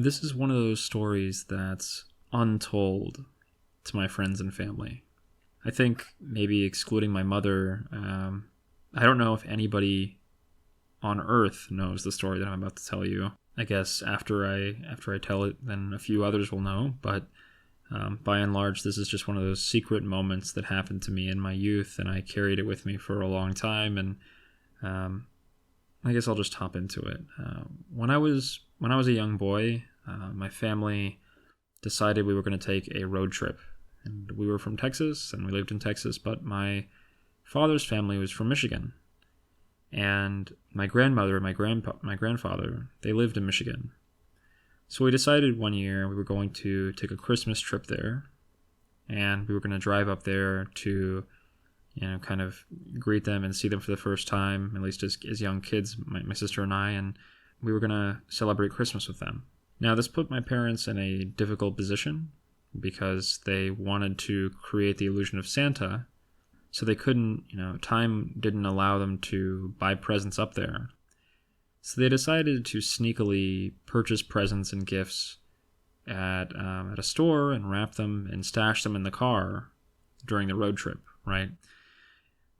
This is one of those stories that's untold to my friends and family. I think maybe excluding my mother, I don't know if anybody on Earth knows the story that I'm about to tell you. I guess after I tell it, then a few others will know. But by and large, this is just one of those secret moments that happened to me in my youth, and I carried it with me for a long time. And I guess I'll just hop into it. When I was a young boy, my family decided we were going to take a road trip. And we were from Texas, and we lived in Texas, but my father's family was from Michigan. And my grandmother and my grandfather, they lived in Michigan. So we decided one year we were going to take a Christmas trip there, and we were going to drive up there to, kind of greet them and see them for the first time, at least as young kids, my sister and I, and we were going to celebrate Christmas with them. Now, this put my parents in a difficult position because they wanted to create the illusion of Santa, so they couldn't, time didn't allow them to buy presents up there. So they decided to sneakily purchase presents and gifts at a store and wrap them and stash them in the car during the road trip, right?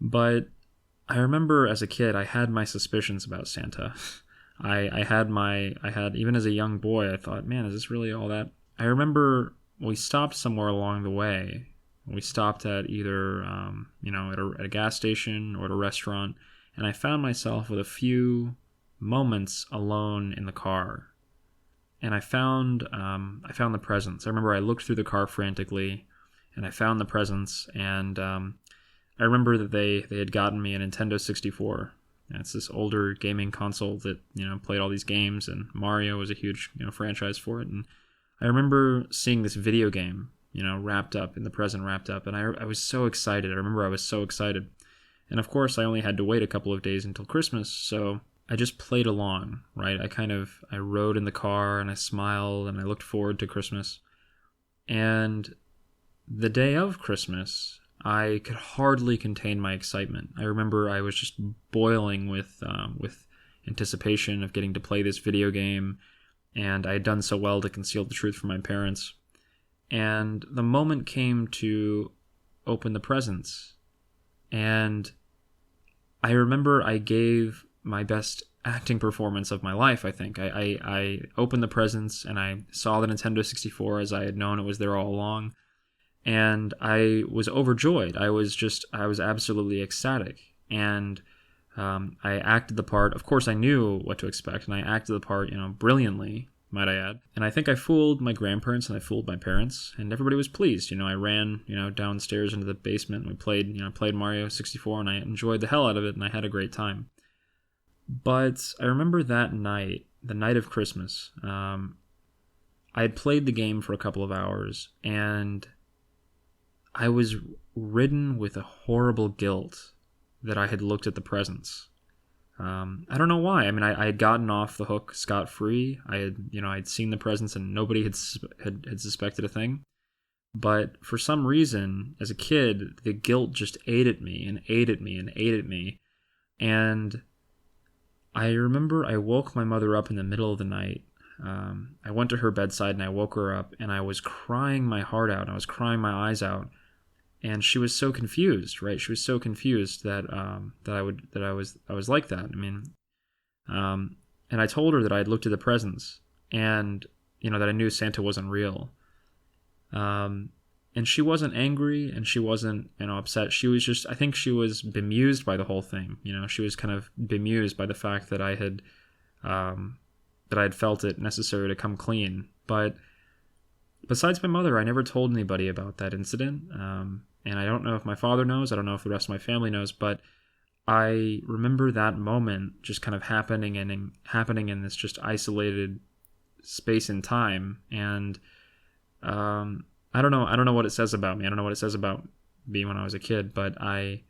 But I remember as a kid, I had my suspicions about Santa. I had even as a young boy, I thought, man, is this really all that? I remember we stopped somewhere along the way. We stopped at either, at a gas station or at a restaurant, and I found myself with a few moments alone in the car. And I found the presents. I remember I looked through the car frantically, and I found the presents, and I remember that they had gotten me a Nintendo 64. And it's this older gaming console that, played all these games, and Mario was a huge, franchise for it. And I remember seeing this video game, wrapped up, and I was so excited. I remember I was so excited. And of course, I only had to wait a couple of days until Christmas, so I just played along, right? I rode in the car, and I smiled, and I looked forward to Christmas. And the day of Christmas, I could hardly contain my excitement. I remember I was just boiling with anticipation of getting to play this video game, and I had done so well to conceal the truth from my parents. And the moment came to open the presents, and I remember I gave my best acting performance of my life, I think. I opened the presents, and I saw the Nintendo 64 as I had known it was there all along. And I was overjoyed. I was absolutely ecstatic. And I acted the part. Of course, I knew what to expect, and I acted the part, brilliantly, might I add. And I think I fooled my grandparents and I fooled my parents, and everybody was pleased. I ran, downstairs into the basement, and we played Mario 64, and I enjoyed the hell out of it, and I had a great time. But I remember that night, the night of Christmas, I had played the game for a couple of hours, and I was ridden with a horrible guilt that I had looked at the presents. I don't know why. I mean, I had gotten off the hook scot-free. I'd seen the presents, and nobody had suspected a thing. But for some reason, as a kid, the guilt just ate at me and ate at me and ate at me. And I remember I woke my mother up in the middle of the night. I went to her bedside, and I woke her up, and I was crying my heart out. I was crying my eyes out. And she was so confused, right? She was so confused that I was like that. I mean, and I told her that I had looked at the presents, and that I knew Santa wasn't real. And she wasn't angry, and she wasn't upset. She was just, I think she was bemused by the whole thing. She was kind of bemused by the fact that I had felt it necessary to come clean. But besides my mother, I never told anybody about that incident. And I don't know if my father knows. I don't know if the rest of my family knows. But I remember that moment just kind of happening in this just isolated space and time. And I don't know what it says about me. I don't know what it says about me when I was a kid. But I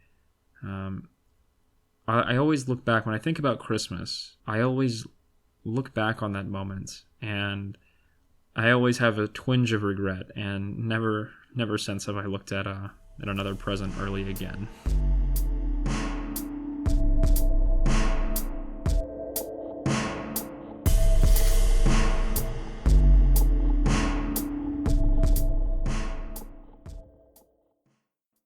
always look back when I think about Christmas. I always look back on that moment, and I always have a twinge of regret, and never since have I looked at another present early again.